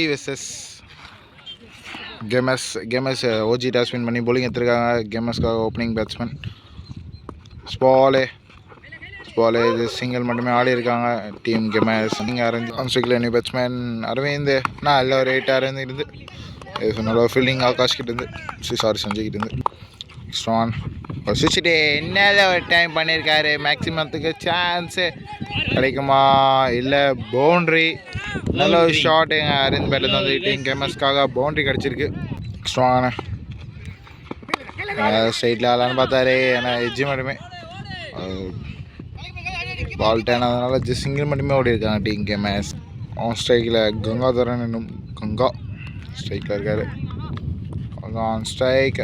Versus games OG toss win பண்ணி bowling எடுத்திருக்காங்க. கேமஸ்க்காக opening batsman ஸ்பாலே இது சிங்கிள் மட்டுமே ஆடி இருக்காங்க. டீம் கேமஸ் அரேஞ்ச் நியூ பேட்ஸ்மேன் அரவிந்த் நல்ல ஒரு 8 அரவிந்த் இருந்து நல்ல ஃபீல்டிங் ஆகாஷ் கிட்ட இருந்து சஞ்சய் கிட்ட இருந்து ஸ்ட்ரான் சுவிட்சிட்டு என்ன ஒரு டைம் பண்ணியிருக்காரு. மேக்ஸிமத்துக்கு சான்ஸு கிடைக்குமா இல்லை பவுண்ட்ரி நல்ல ஒரு ஷாட் எங்கள் அரேஞ்ச் பேட்டில் வந்து டீம் கேமஸ்க்காக பவுண்ட்ரி கிடச்சிருக்கு. ஸ்ட்ராங்கான ஸ்ட்ரைட்டில் ஆடலான்னு பார்த்தாரு. ஏன்னா எஜ்ஜி மட்டுமே பால் டேன் அதனால சிங்கிள் மட்டுமே ஓடி இருக்காங்க டீம் கேமஸ். ஆன் ஸ்ட்ரைக்கில் கங்காதரன் என்னும் கங்கா ஸ்ட்ரைக்கில் இருக்காரு. ஆன் ஸ்ட்ரைக்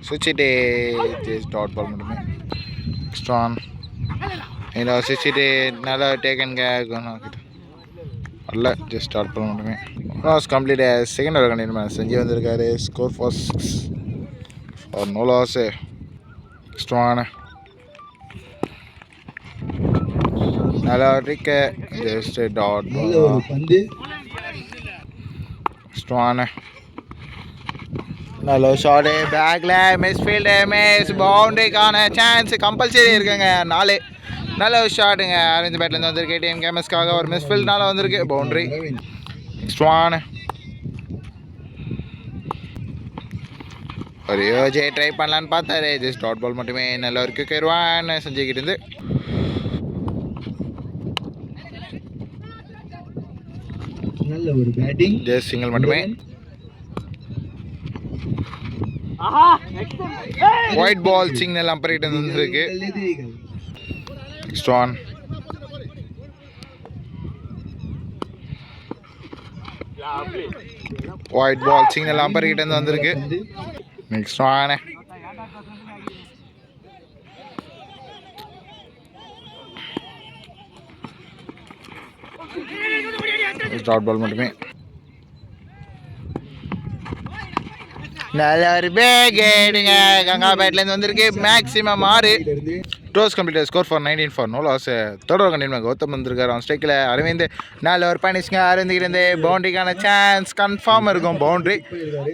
சுவிட்சிட்டு ஜஸ்ட் டாட் பால் மட்டுமே. ஸ்ட்ராங் இல்லை சுவிட்சிட்டு நல்லா டேக்கன் அல்ல ஜஸ்ட் ஸ்டார்ட் பண்ண மட்டுமே. லாஸ் கம்ப்ளீட் செகண்ட் ஓவர் கண்டிப்பாக செஞ்சு வந்திருக்காரு. Score for 6 for no loss. Strong நல்லா இருக்க ஜஸ்ட் டாட் ஸ்ட்ராங் நல்ல ஷார்ட்டு பேக்கில் மிஸ்ஃபீல்டு மிஸ் பவுண்ட்ரிக்கான சான்ஸ் கம்பல்சரி இருக்குங்க. நல்ல ஒரு ஷாட்டுங்க அரேஞ்ச் பேட்லேருந்து வந்திருக்கு. டீம் கேமஸ்க்காக ஒரு மிஸ்ஃபீல்ட்னால வந்திருக்கு பவுண்ட்ரி. ஸ்ட்ராங் ஒரு யோஜே ட்ரை பண்ணலான்னு பார்த்தாரு. ஜஸ்ட் டாட் பால் மட்டுமே. நல்ல ஒரு கிக்கர்வான் செஞ்சுக்கிட்டு இருந்து நல்ல ஒரு பேட்டிங் ஜஸ்ட் சிங்கிள் மட்டுமே. ஒயிட் பால் சிக்னல் அம்பர்கிட்ட வந்துருக்கு. ஸ்ட்ராங் ஒயிட் பால் சிக்னல் அம்பர்கிட்ட இருந்து வந்திருக்கு. நெக்ஸ்ட் ஸ்ட்ராங் டாட் பால் மட்டுமே. நல்ல ஒரு பேடுங்க கங்கா பேட்லேருந்து வந்திருக்கு. மேக்ஸிமம் 6 டோஸ் complete. Score for 19 for no loss. தொடர் கண்டிப்பாக கௌதம் வந்திருக்காரு. ஆன் ஸ்ட்ரைக்கில் அரவிந்த் நல்ல ஒரு பனிஷ்ங்க. அரவிந்த் பவுண்ட்ரிக்கான சான்ஸ் கன்ஃபார்ம் இருக்கும். பவுண்ட்ரி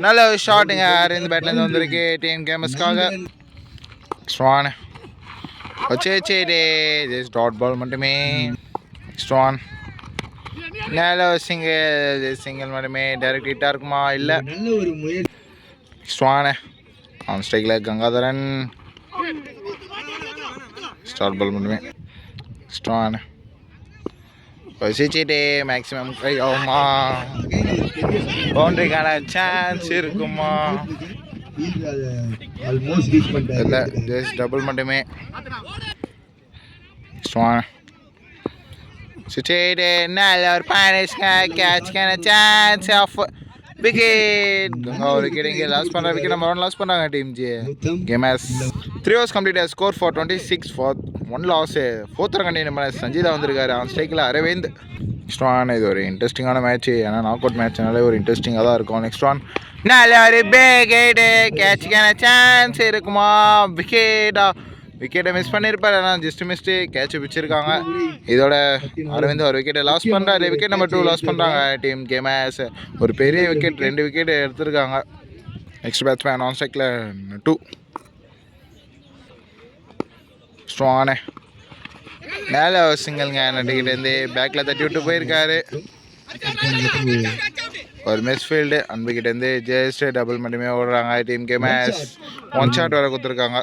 நல்ல ஒரு ஷாட்டுங்க அரவிந்த் பேட்லேருந்து வந்திருக்கு டீம் கேமஸ்க்காக. ஸ்ட்ராங் வச்சு ஜஸ்ட் டாட் பால் மட்டுமே. ஸ்ட்ராங் நல்ல ஒரு சிங்கிள் மட்டுமே. டைரக்ட் ஹிட்டாக இருக்குமா இல்லை ஸ்ட்ராங் ஆன் ஸ்ட்ரைக்கில் கங்காதரன் ஸ்டார்ட் பால் மட்டுமே. ஸ்ட்ராங் வசிச்சுட்டு மேக்ஸிமம் கை ஆகுமா பவுண்ட்ரிக்கான சான்ஸ் இருக்குமா இல்லை ஜஸ்ட் டபுள் மட்டுமே. ஸ்ட்ராங் சுவிட்சிட்டு நல்ல ஒரு பனிஷ்ங்க கேட்ச்க்கான சான்ஸ் ஆஃப் விக்கெட். ஒரு விக்கெட் இங்கே லாஸ் பண்ணுற விக்கெட் நம்பர் 1 லாஸ் பண்ணுறாங்க டீம் கேமஸ். 3 overs complete. Score for 26 for 1 loss. 4th over கண்டிப்பாக சஞ்சீதா வந்திருக்காரு. ஆன் ஸ்ட்ரைக்கில் அரவிந்த். ஸ்ட்ராங் இது ஒரு இன்ட்ரெஸ்டிங்கான மேட்ச். ஏன்னா நாக் அவுட் மேட்ச்னாலே ஒரு இன்ட்ரெஸ்டிங்காக தான் இருக்கும். நெக்ஸ்ட் ஒன் நல்ல ஒரு விக்கெட்டு கேட்சுக்கான சான்ஸ் இருக்குமா விக்கெட்டா விக்கெட்டை மிஸ் பண்ணியிருப்பார். ஆனால் ஜஸ்ட் மிஸ்ட்டு கேட்ச் பிடிச்சிருக்காங்க. இதோட அரவிந்த் ஒரு விக்கெட்டை லாஸ் பண்ணுறாரு. விக்கெட் நம்பர் 2 லாஸ் பண்ணுறாங்க டீம் கேமஸ். ஒரு பெரிய விக்கெட் 2 விக்கெட் எடுத்திருக்காங்க. நெக்ஸ்ட் பேட்ஸ்மேன் ஆன் ஸ்ட்ரைக்கில் 2 ஸ்ட்ராங்கான மேலே சிங்கிள்ங்க நட்டுக்கிட்டேருந்து பேக்கில் தட்டி விட்டு போயிருக்காரு. ஒரு மிஸ்ஃபீல்டு அன்புக்கிட்டேருந்து ஜஸ்ட் டபுள் மட்டுமே ஓடுறாங்க டீம் கேமஸ். 1 ஷாட் வர கொடுத்துருக்காங்க.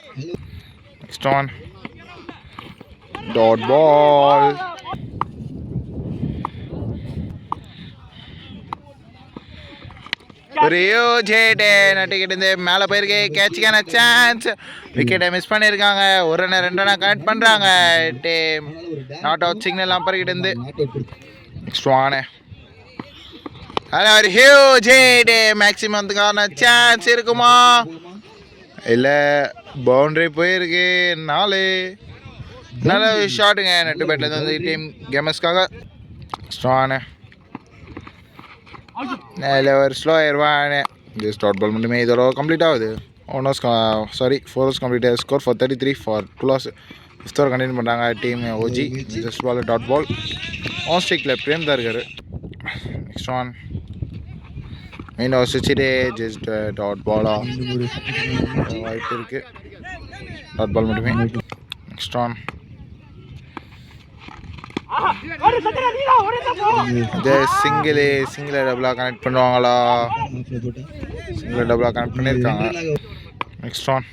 Stone dot ball ரியோ ஜேடே நட்டுக்கிட்டு மேலே போயிருக்கு. கேட்சுக்கான சான்ஸ் விக்கெட்டை மிஸ் பண்ணியிருக்காங்க. 1 ரன் 2 ரன் கனெக்ட் பண்ணுறாங்க டீம். நாட் அவுட் சிக்னல் அம்பர்கிட்ட இருந்து. ஸ்ட்ராங் அதில் ஒரு ஹியூஜ் ஹிட். மேக்ஸிமத்துக்கான சான்ஸ் இருக்குமா இல்லை பவுண்ட்ரி போயிருக்கு. 4 நல்ல ஷாட்டுங்க நெட்டு பேட்லேருந்து வந்து டீம் கேமஸ்க்காக. ஸ்ட்ராங் நல்ல ஒரு ஸ்லோ ஆயிடுவான். ஜஸ்ட் டாட் பால் மட்டுமே. இதோட கம்ப்ளீட் ஆகுது. 4 overs complete. Score for 33 for 2 loss. Fifth over continue பண்ணுறாங்க team OG. Just ball dot ball. On ஸ்ட்ரைக்கில் பிரேம் தான் இருக்கார். நெக்ஸ்ட் ஒன் மெயின் ஓவர் சுவிட்சிட்டே ஜஸ்ட் டாட் பாலாக வாய்ப்பு இருக்குது. டாட் பால் மட்டுமே. நெக்ஸ்ட் ஒன் சிங்கிள் டபுளாக கனெக்ட் பண்ணுவாங்களா? சிங்கிள் டபுளாக கனெக்ட் பண்ணியிருக்காங்க. நெக்ஸ்ட் ஒன்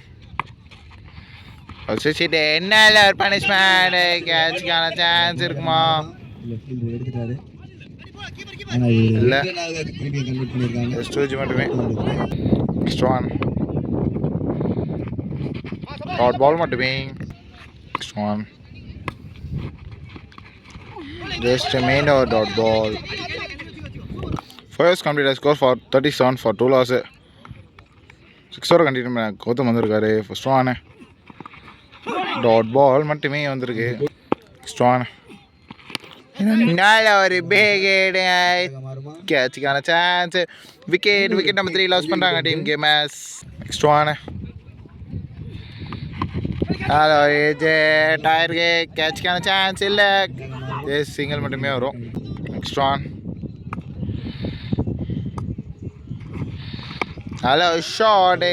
சுவிட்சிட்டு என்ன இல்லை ஒரு பனிஷ்மெண்ட். கேட்சுக்கான சான்ஸ் இருக்குமா? இல்லை, மட்டுமே. நெக்ஸ்ட் ஒன் டாட் பால் மட்டுமே. Next one just a main or dot ball. First complete score for 37 for 2 loss. 6 over continue பண்ண கௌதம் வந்திருக்காரு. ஃபர்ஸ்ட் ஒன் டாட் பால் மட்டுமே வந்திருக்கு. நெக்ஸ்ட் ஒன் நல்ல ஒரு பேகேடு கேட்சுக்கான சான்ஸ். விக்கெட் நம்பர் 3 லாஸ் பண்ணுறாங்க team gamers. Next one hello டயருக்கு கேட்சுக்கான சான்ஸ் இல்லை. சிங்கிள் மட்டுமே வரும். Next one hello short.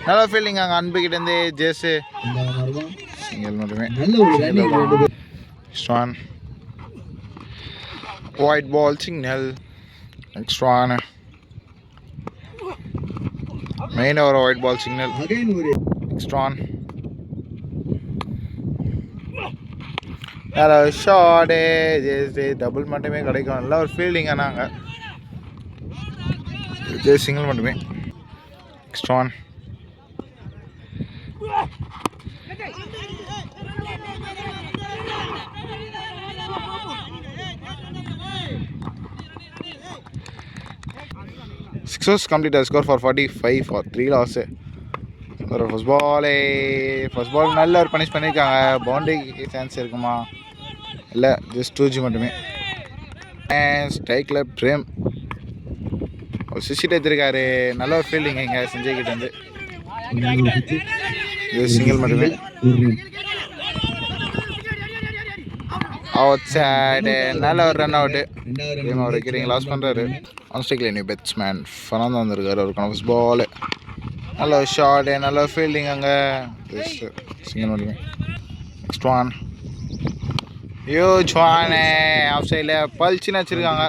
நல்ல ஃபீல்டிங் அங்கே அன்புக்கிட்டேருந்து ஜெஸ் சிங்கிள் மட்டுமே. Next one wide ball signal. Next one main over wide ball signal. Next one hello short double மட்டுமே கிடைக்கும். நல்லா ஒரு ஃபீல்டிங் ஆனாங்க. சிங்கிள் மட்டுமே. Next one six overs complete score for 45 for 3 loss. ஒரு ஃபர்ஸ்ட் பால் நல்ல ஒரு பனிஷ் பண்ணியிருக்காங்க. பவுண்டரிக்கு சான்ஸ் இருக்குமா? இல்லை, ஜஸ்ட் 2G மட்டுமே. ஸ்ட்ரைக்கில் பிரேம் ஒரு சிக்ஸ்ட் எடுத்திருக்காரு. நல்ல ஒரு ஃபீல்டிங் இங்கே செஞ்சய் கிட்ட வந்து. சிங்கிள் மட்டுமே. அவுட் சைடு நல்ல ஒரு ரன் அவுட்டு. அவர் விக்கெட்டிங் லாஸ் பண்ணுறாரு. ஆன் ஸ்ட்ரைக்கில் நியூ பேட்ஸ்மேன் ஃபனாந்து வந்திருக்காரு. அவருக்கான ஃபர்ஸ்ட் பால் நல்ல ஒரு ஷார்ட்டு நல்ல ஒரு ஃபீல்டிங் அங்கே. ஜஸ்ட் சிங்கிள் மட்டுமே. Next one huge one off சைடில் பல்ச்சின்னு வச்சுருக்காங்க.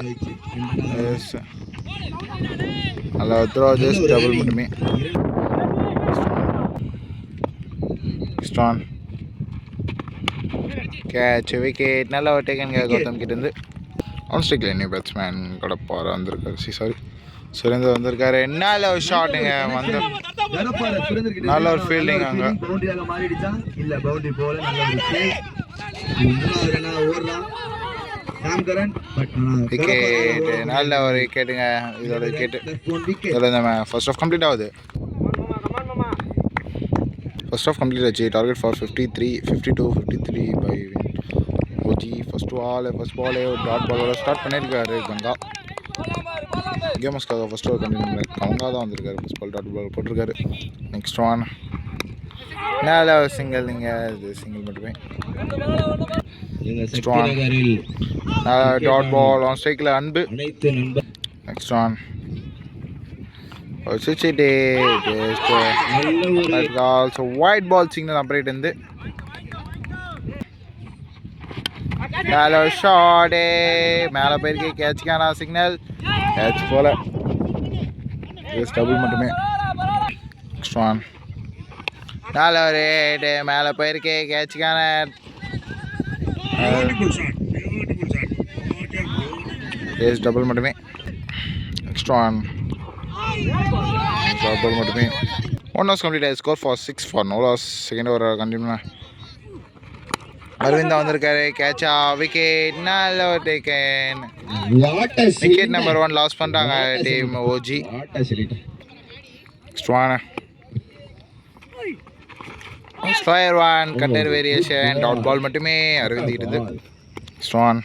நல்ல த்ரோ ஜஸ்ட் டபுள் மட்டுமே. நெக்ஸ்ட் ஒன் கேட்ச் விக்கெட் நல்ல ஒரு டேக்கன் கௌதம் கிட்டேருந்து. ஆன் ஸ்ட்ரைக்கில் நியூ பேட்ஸ்மேன் கடப்பார வந்திருக்காரு. சுரேந்தர் வந்திருக்காரு. நல்ல ஒரு ஷாட்டுங்க வந்து நல்ல ஒரு ஃபீல்டிங் அங்கே. விக்கெட் நல்ல ஒரு விக்கெட்டுங்க. இதோட விக்கெட்டு இதோட நம்ம ஃபர்ஸ்ட் ஆஃப் கம்ப்ளீட் ஆகுது. ஃபர்ஸ்ட் ஆஃப் கம்ப்ளீட் ஆச்சு. Target for 52-53 by OG. First ball dot பாலோட ஸ்டார்ட் பண்ணியிருக்காரு கங்கா. கேமர்ஸ்க்காக ஃபர்ஸ்ட் ஓவர் கண்டினியூ கங்கா தான் வந்திருக்காரு. ஃபர்ஸ்ட் பால் டாட் பால் போட்டிருக்காரு. நெக்ஸ்ட் ஒன் நல்ல ஒரு சிங்கிள். இது சிங்கிள் மட்டுமே. Next one dot ball on ஸ்ட்ரைக்கில் அன்பு. நெக்ஸ்ட் ஒன் சுவிட்சிட்டு ஆல்சோ ஒயிட் பால் சிக்னல் அப்ரேட் இருந்து. ஹலோ ஷார்டு மேலே போயிருக்கு. கேட்சுக்கான சிக்னல். கேட்ச் போல டபுள் மட்டுமே. நெக்ஸ்ட் ஒன் நல்ல ஒரு மேலே போயிருக்கு. கேட்சுக்கான டபுள் மட்டுமே. நெக்ஸ்ட் ஒன் டபுள் மட்டுமே. 1 hours complete. Score for 6 for no loss. Second over continue. அரவிந்தா வந்திருக்காரு. கேட்சா விக்கெட் நல்ல ஒரு டேக்கன். விக்கெட் நம்பர் 1 லாஸ் பண்ணுறாங்க team OG. Square 1 cutter variation dot ball மட்டுமே அரவிந்திக்கிட்டு. ஸ்ட்ரான்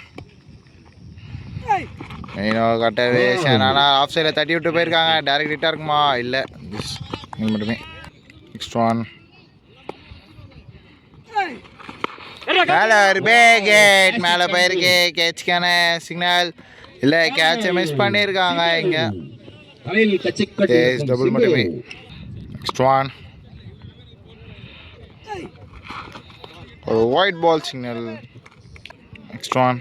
கட்டர் வேரியேஷன் ஆனால் ஆஃப் சைடில் தட்டி விட்டு போயிருக்காங்க. டேரக்ட் ஹிட்டாக இருக்குமா? இல்லை, மட்டுமே. நெக்ஸ்ட் ஒன் மேலே ஒரு பேகேட் மேலே போயிருக்கு கேட்ச்க்கான சிக்னல் இல்லை கேட்சை மிஸ் பண்ணியிருக்காங்க இங்கே டபுள் மட்டுமே நெக்ஸ்ட் ஒன் ஒரு white ball signal next one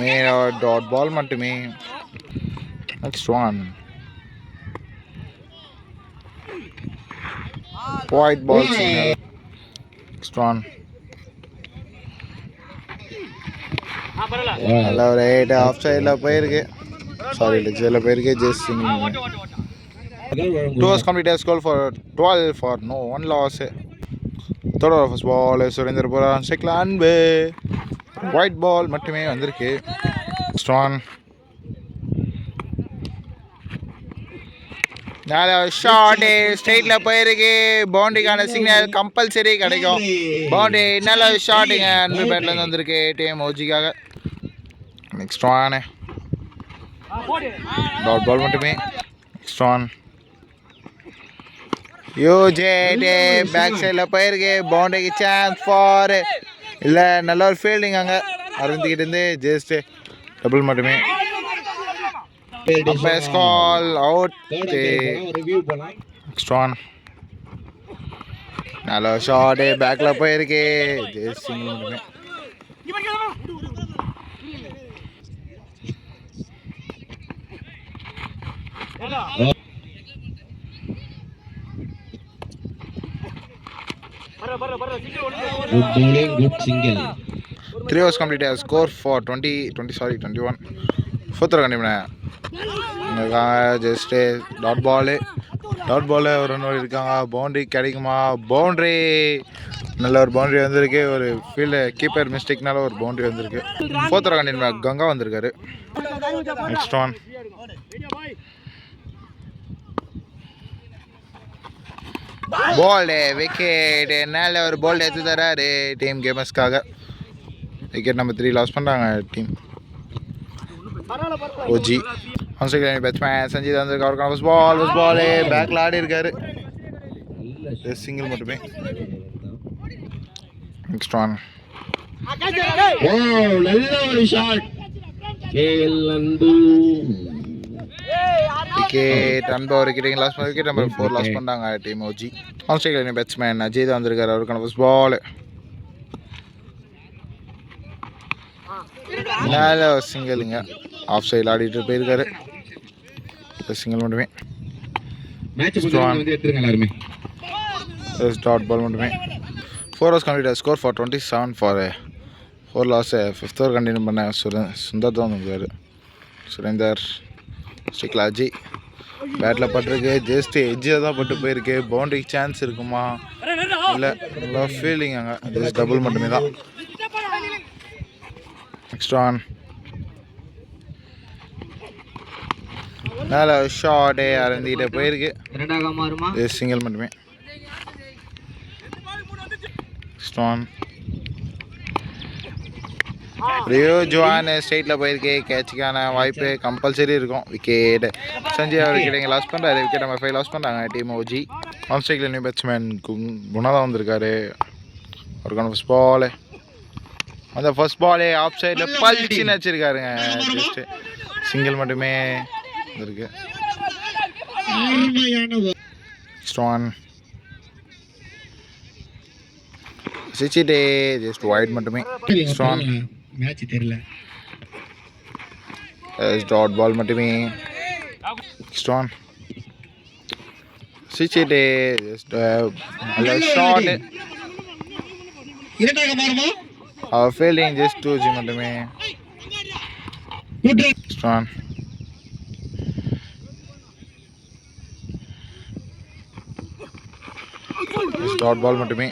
மேலே டாட் பால் மட்டுமே next one white ball signal next one நல்ல ஒரு 8 ஆஃப் சைடில் போயிருக்கு சாரி லெக் சைடில் போயிருக்கு just two hours complete score for 12 for no one loss third over first ball Surender போகிறான் ஸ்ட்ரைக்கில் அன்பு ஒயிட் பால் மட்டுமே வந்திருக்கு நெக்ஸ்ட் ஒன் நல்ல ஷார்ட் ஸ்ட்ரெயிட்டில் போயிருக்கு பவுண்டரிக்கான சிக்னல் கம்பல்சரி கிடைக்கும் பவுண்டரி நல்ல ஷார்ட்டுங்க அன்பு பேட்லேருந்து வந்திருக்கு டீம் ஓஜிக்காக நெக்ஸ்ட் ஒன் டாட் பால் மட்டுமே நெக்ஸ்ட் ஒன் யூஜே டே பேக் சைடில் போயிருக்கு பவுண்டரிக்கு சான்ஸ் ஃபார் இல்லை நல்ல ஒரு ஃபீல்டிங் அங்கே அரவிந்த்கிட்டேருந்து ஜஸ்ட் டபுள் மட்டுமே Best call out. Next one. நல்ல ஷாட் பேக்ல போயிருக்கு ஜெய்சிங் மட்டுமே Good bowling, good single. 3 overs completed. Score for 21. Fourth கண்டிப்பாக ஜஸ்ட்டு டாட் பாலு ஒரு ரன் இருக்காங்க பவுண்ட்ரி கிடைக்குமா பவுண்ட்ரி நல்ல ஒரு பவுண்ட்ரி வந்திருக்கு ஒரு ஃபீல்டு கீப்பர் மிஸ்டேக்னால ஒரு பவுண்ட்ரி வந்திருக்கு ஃபோர்த் கண்டிப்பாக கங்கா வந்திருக்காரு நெக்ஸ்ட் ஒன் போல்டு விக்கெட் நல்ல ஒரு போல்டு எடுத்து தராரு டீம் கேமர்ஸ்க்காக விக்கெட் நம்பர் 3 லாஸ் பண்ணுறாங்க team OG onsite batsman Sanjeet வந்திருக்கு அவருக்கான ஃபர்ஸ்ட் பால் பேக்கில் ஆடி இருக்காரு சிங்கிள் மட்டுமே நெக்ஸ்ட் ஒன் நல்ல ஒரு ஷாட் கேஎல் அன்பு விக்கெட் அன்பு ஒரு விக்கெட் லாஸ் பண்ண விக்கெட் நம்பர் 4 லாஸ் பண்ணாங்க team OG onsite batsman Ajay வந்திருக்காரு அவருக்கான ஃபர்ஸ்ட் பால் நல்ல சிங்கிளுங்க ஆஃப் சைடில் ஆடிட்டு போயிருக்காரு சிங்கிள் மட்டுமே டாட் பால் மட்டுமே 4 overs complete score for 27 for 4 loss 5th over continue பண்ண சுந்தர் தான் வந்தார் சுரேந்தர் ஸ்ட்ரைக்கில் அஜய் பேட்டில் பட்டிருக்கு ஜஸ்ட் எஜ்ஜில் தான் பட்டு போயிருக்கு பவுண்டரிக்கு சான்ஸ் இருக்குமா இல்லை நல்லா ஃபீல்டிங் அங்கே ஜஸ்ட் டபுள் மட்டுமே தான் நெக்ஸ்ட் ஒன் நல்ல ஷார்ட்டே அரந்திக்கிட்ட போயிருக்கு சிங்கிள் மட்டுமே நெக்ஸ்ட் ஒன் ரியோ ஜுவான் ஸ்ட்ரெயிட்டில் போயிருக்கு கேட்சுக்கான வாய்ப்பு கம்பல்சரி இருக்கும் விக்கெட் சஞ்சய் அவர் விக்கெட் லாஸ் பண்ணுறாரு விக்கெட் நம்ம 5 லாஸ் பண்ணுறாங்க டீம் ஓஜி ஆன் ஸ்ட்ரைக்கில் நியூ பேட்ஸ்மேன் குணா தான் வந்திருக்காரு அவருக்கான ஃபர்ஸ்ட் பால் அந்த ஃபர்ஸ்ட் பாலே ஆஃப் சைடில் பல்ச்சின்னு வச்சுருக்காருங்க ஜஸ்ட்டு சிங்கிள் மட்டுமே இருக்கு ஸ்டான் சிச்சிட்டே ஜஸ்ட் ஒயிட் மட்டுமே ஸ்டான் மேட்ச் தெரியல டாட் பால் மட்டுமே ஸ்டான் சிச்சிட்டே ஜஸ்ட் நல்ல ஷாட் இரண்டாக மாறுமா ஃபீல்டிங் ஜஸ்ட் 2G மட்டுமே ஸ்டான் டாட் பால் மட்டுமே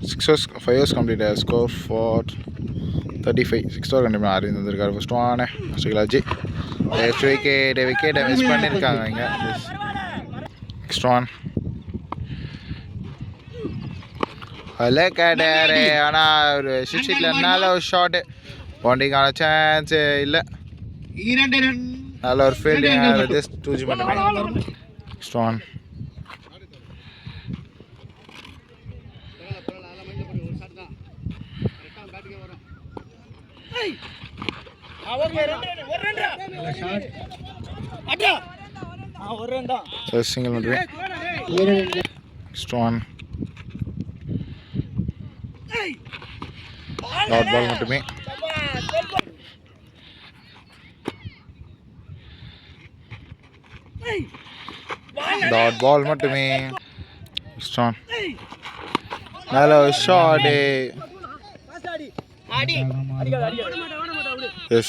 5 overs complete score for 35 6 over கண்டிப்பாக ஆடி வந்திருக்காரு ஃபர்ஸ்ட் ஒன் ஸ்ரீலாஜி விக்கெட்டை மிஸ் பண்ணியிருக்காங்க இங்கே நெக்ஸ்ட் ஒன் அதில் கேட்டாரு ஆனால் ஒரு சிக்ஸில் நல்ல ஒரு ஷாட்டு பவுண்டரிக்கான சான்ஸு இல்லை நல்ல ஒரு ஃபீல்டிங் ஜஸ்ட் 2G மட்டுமே நெக்ஸ்ட் ஒன் So single மட்டுமே. Next one. Dot ball மட்டுமே. Dot ball மட்டுமே. Next one. Hello shot.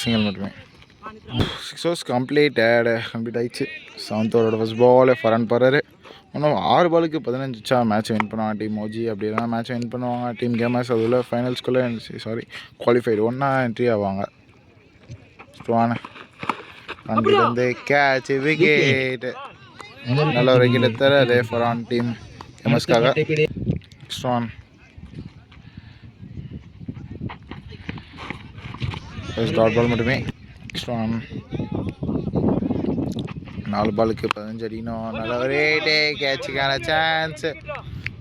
Single மட்டுமே. 6 overs completed. Complete ஆயிடுச்சு. 7th over ஃபர்ஸ்ட் பால் ஃபரன் போறாரு. இன்னும் 6 பாலுக்கு 15 மேட்ச் வின் பண்ணுவாங்க டீம் ஓஜி. அப்படி இல்லைனா மேட்ச் வின் பண்ணுவாங்க டீம் கேமர்ஸ். அதில் ஃபைனல்ஸ்குள்ளே குவாலிஃபைடு ஒன்றா என்ட்ரி ஆவாங்க. ஸ்ட்ரான் அங்கே வந்து கேட்ச் விக்கெட். நல்ல ஒரு விக்கெட் எடுத்தாரு ஃபரான் டீம் கேமர்ஸ்க்காக. ஸ்ட்ரான் டாட் பால் மட்டுமே. ஸ்ட்ரான் 4 பாலுக்கு 15 அடிக்கணும். நல்ல ஒரு கேட்சுக்கான சான்ஸ்.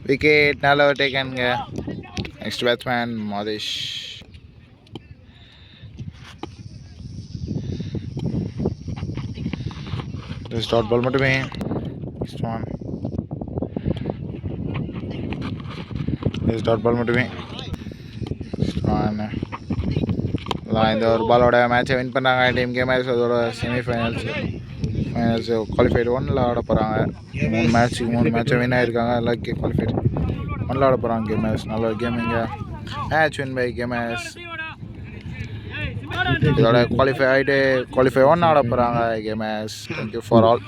விக்கெட் நல்ல ஒரு டேக்கனுங்க. Next batsman Mathesh. Dot ball மட்டுமே. ஸ்ட்ரான் டாட் பால் மட்டுமே. ஸ்ட்ரான் இந்த ஒரு பாலோட மேட்சை வின் பண்ணாங்க டீம் கேமர்ஸ். அதோட செமிஃபைனல்ஸ் குவாலிஃபைடு 1ல் ஆட போகிறாங்க. 3 மேட்சை வின் ஆகிருக்காங்க. எல்லாம் குவாலிஃபைடு 1ல் ஆட போகிறாங்க கேமர்ஸ். நல்ல ஒரு கேமிங்க. Match win by gamers. இதோட குவாலிஃபை 1 ஆட போகிறாங்க கேமர்ஸ். Thank you for all.